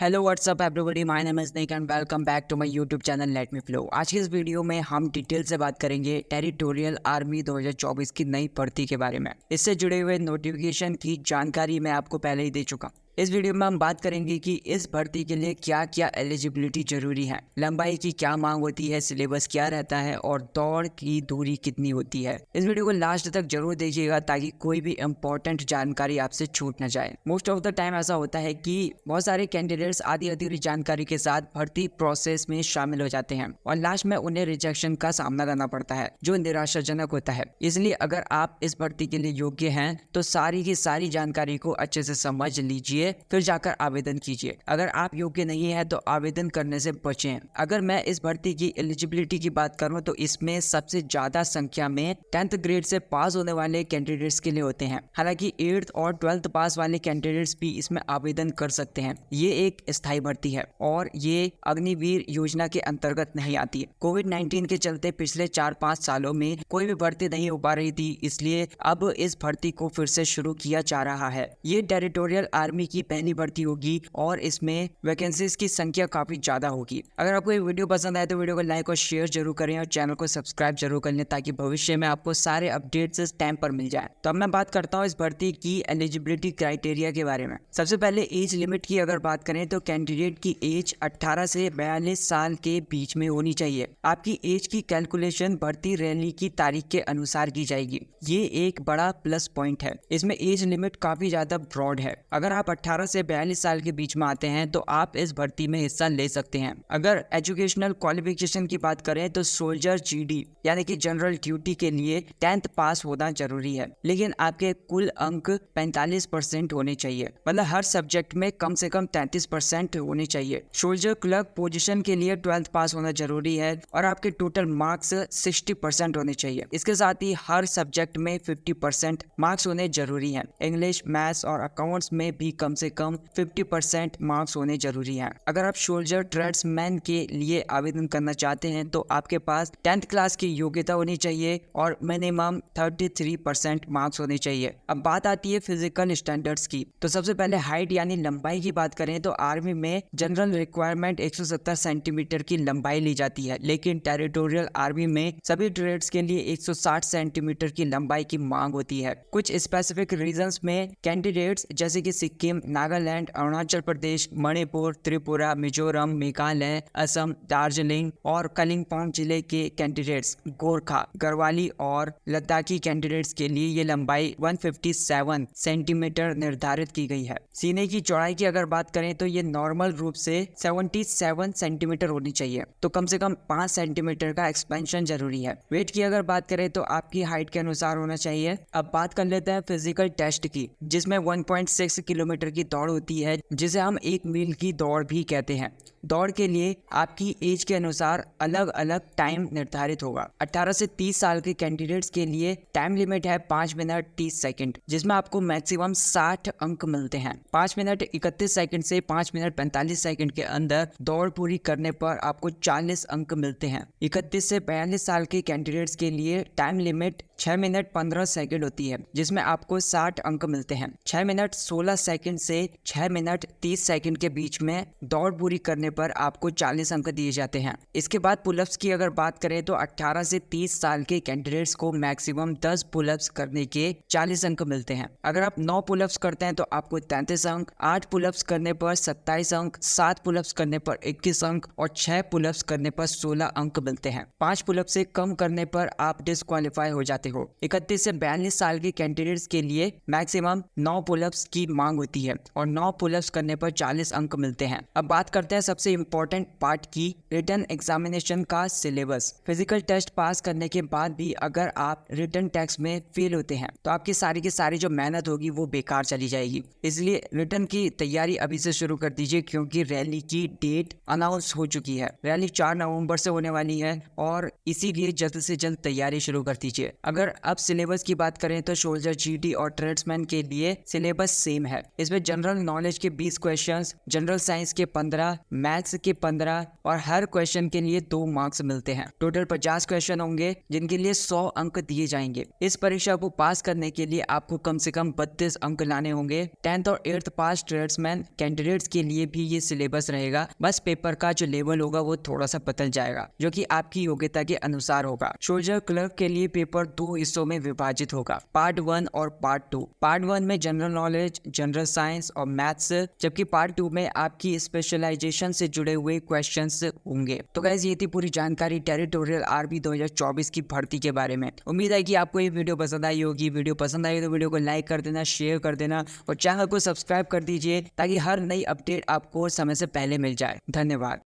Hello what's up everybody, my name is Nick and welcome back to my YouTube channel let me flow. आज की इस video में हम detail से बात करेंगे टेरिटोरियल आर्मी 2024 की नई भर्ती के बारे में। इससे जुड़े हुए नोटिफिकेशन की जानकारी मैं आपको पहले ही दे चुका। इस वीडियो में हम बात करेंगे कि इस भर्ती के लिए क्या क्या एलिजिबिलिटी जरूरी है, लंबाई की क्या मांग होती है, सिलेबस क्या रहता है और दौड़ की दूरी कितनी होती है। इस वीडियो को लास्ट तक जरूर देखिएगा ताकि कोई भी इंपॉर्टेंट जानकारी आपसे छूट न जाए। मोस्ट ऑफ द टाइम ऐसा होता है कि बहुत सारे कैंडिडेट्स आधी अधूरी जानकारी के साथ भर्ती प्रोसेस में शामिल हो जाते हैं और लास्ट में उन्हें रिजेक्शन का सामना करना पड़ता है, जो निराशाजनक होता है। इसलिए अगर आप इस भर्ती के लिए योग्य हैं तो सारी की सारी जानकारी को अच्छे से समझ लीजिए, फिर जाकर आवेदन कीजिए। अगर आप योग्य नहीं है तो आवेदन करने से बचें। अगर मैं इस भर्ती की एलिजिबिलिटी की बात करूं तो इसमें सबसे ज्यादा संख्या में 10th ग्रेड से पास होने वाले कैंडिडेट्स के लिए होते हैं। हालांकि 8th और 12th पास वाले कैंडिडेट्स भी इसमें आवेदन कर सकते हैं। ये एक स्थायी भर्ती है और ये अग्निवीर योजना के अंतर्गत नहीं आती है। कोविड-19 के चलते पिछले 4-5 सालों में कोई भी भर्ती नहीं हो पा रही थी, इसलिए अब इस भर्ती को फिर से शुरू किया जा रहा है। ये टेरिटोरियल आर्मी की पहली भर्ती होगी और इसमें वैकेंसीज की संख्या काफी ज्यादा होगी। अगर आपको ये वीडियो पसंद आए तो वीडियो को लाइक और शेयर जरूर करें और चैनल को सब्सक्राइब जरूर कर लें ताकि भविष्य में आपको सारे अपडेट्स इस टाइम पर मिल जाए। तो अब मैं बात करता हूँ इस भर्ती की एलिजिबिलिटी क्राइटेरिया के बारे में। सबसे पहले एज लिमिट की अगर बात करें तो कैंडिडेट की एज 18 से 42 साल के बीच में होनी चाहिए। आपकी एज की कैलकुलेशन भर्ती रैली की तारीख के अनुसार की जाएगी। ये एक बड़ा प्लस पॉइंट है। इसमें एज लिमिट काफी ज्यादा ब्रॉड है। अगर आप 18 से 42 साल के बीच में आते हैं तो आप इस भर्ती में हिस्सा ले सकते हैं। अगर एजुकेशनल क्वालिफिकेशन की बात करें तो सोल्जर जीडी यानी कि जनरल ड्यूटी के लिए 10th पास होना जरूरी है, लेकिन आपके कुल अंक 45% होने चाहिए। मतलब हर सब्जेक्ट में कम से कम 33% होने चाहिए। सोल्जर क्लर्क पोजीशन के लिए 12th पास होना जरूरी है और आपके टोटल मार्क्स 60% होने चाहिए। इसके साथ ही हर सब्जेक्ट में 50% मार्क्स होने जरूरी है। इंग्लिश, मैथ्स और अकाउंट्स में भी कम से कम 50% मार्क्स होने जरूरी हैं। अगर आप सोल्जर ट्रेड्समैन के लिए आवेदन करना चाहते हैं तो आपके पास 10th क्लास की योग्यता होनी चाहिए और मिनिमम 33% मार्क्स होने चाहिए। अब बात आती है फिजिकल स्टैंडर्ड्स की। तो सबसे पहले हाइट यानी लंबाई की बात करें तो आर्मी में जनरल रिक्वायरमेंट 170 सेंटीमीटर की लंबाई ली जाती है, लेकिन टेरिटोरियल आर्मी में सभी ट्रेड्स के लिए 160 सेंटीमीटर की लंबाई की मांग होती है। कुछ स्पेसिफिक रीजंस में कैंडिडेट्स जैसे कि सिक्किम, नागालैंड, अरुणाचल प्रदेश, मणिपुर, त्रिपुरा, मिजोरम, मेघालय, असम, दार्जिलिंग और कलिम्पोंग जिले के कैंडिडेट्स, गोरखा, गढ़वाली और लद्दाखी कैंडिडेट्स के लिए ये लंबाई 157 सेंटीमीटर निर्धारित की गई है। सीने की चौड़ाई की अगर बात करें तो ये नॉर्मल रूप से 77 सेंटीमीटर होनी चाहिए, तो कम से कम 5 सेंटीमीटर का एक्सपेंशन जरूरी है। वेट की अगर बात करें तो आपकी हाइट के अनुसार होना चाहिए। अब बात कर लेते हैं फिजिकल टेस्ट की, जिसमें 1.6 किलोमीटर की दौड़ होती है, जिसे हम 1 मील की दौड़ भी कहते हैं। दौड़ के लिए आपकी एज के अनुसार अलग अलग टाइम निर्धारित होगा। 18 से 30 साल के कैंडिडेट्स के लिए टाइम लिमिट है 5 मिनट 30 सेकंड, जिसमें आपको मैक्सिमम 60 अंक मिलते हैं। 5 मिनट 31 सेकंड से 5 मिनट 45 सेकंड के अंदर दौड़ पूरी करने पर आपको 40 अंक मिलते हैं। 31 से 42 साल के कैंडिडेट्स के लिए टाइम लिमिट 6 मिनट 15 सेकंड होती है, जिसमें आपको 60 अंक मिलते हैं। 6 मिनट 16 सेकंड से 6 मिनट 30 सेकंड के बीच में दौड़ पूरी करने पर आपको 40 अंक दिए जाते हैं। इसके बाद पुलअप्स की अगर बात करें तो 18 से 30 साल के कैंडिडेट्स को मैक्सिमम 10 पुलअप्स करने के 40 अंक मिलते हैं। अगर आप 9 पुलअप्स करते हैं तो आपको 33 अंक, 8 पुलअप्स करने पर 27 अंक, 7 पुलअप्स करने पर 21 अंक और 6 पुलअप्स करने पर 16 अंक मिलते हैं। 5 पुलअप्स से कम करने पर आप डिस्क्वालीफाई हो जाते हो। 31 से 42 साल के कैंडिडेट्स के लिए मैक्सिमम 9 पुलअप्स की मांग होती है और 9 पुलअप्स करने पर 40 अंक मिलते हैं। अब बात करते हैं सबसे इंपॉर्टेंट पार्ट की, रिटन एग्जामिनेशन का सिलेबस। फिजिकल टेस्ट पास करने के बाद भी अगर आप रिटन टेस्ट में फेल होते हैं तो आपकी सारी की सारी जो मेहनत होगी वो बेकार चली जाएगी। इसलिए रिटन की तैयारी अभी से शुरू कर दीजिए, क्योंकि रैली की डेट अनाउंस हो चुकी है। रैली 4 नवंबर से होने वाली है और इसीलिए जल्द से जल्द तैयारी शुरू कर दीजिए। अगर अब सिलेबस की बात करें तो सोल्जर, जीडी और ट्रेड्समैन के लिए सिलेबस सेम है। इसमें जनरल नॉलेज के 20 क्वेश्चंस, जनरल साइंस के 15, मैथ्स के 15 और हर क्वेश्चन के लिए 2 मार्क्स मिलते हैं। टोटल 50 क्वेश्चन होंगे जिनके लिए 100 अंक दिए जाएंगे। इस परीक्षा को पास करने के लिए आपको कम से कम 32 अंक लाने होंगे। 10th और 8th पास ट्रेड्समैन कैंडिडेट्स के लिए भी ये सिलेबस रहेगा, बस पेपर का जो लेवल होगा वो थोड़ा सा बदल जाएगा जो कि आपकी योग्यता के अनुसार होगा। सोल्जर क्लर्क के लिए पेपर 2 हिस्सों में विभाजित होगा, पार्ट 1 और पार्ट 2। पार्ट 1 में जनरल नॉलेज, जनरल साइंस और मैथ्स, जबकि पार्ट 2 में आपकी स्पेशलाइजेशन से जुड़े हुए क्वेश्चंस होंगे। तो गाइस ये थी पूरी जानकारी टेरिटोरियल आर्मी 2024 की भर्ती के बारे में। उम्मीद है कि आपको ये वीडियो पसंद आई होगी। वीडियो पसंद आई तो वीडियो को लाइक कर देना, शेयर कर देना और चैनल को सब्सक्राइब कर दीजिए ताकि हर नई अपडेट आपको समय से पहले मिल जाए। धन्यवाद।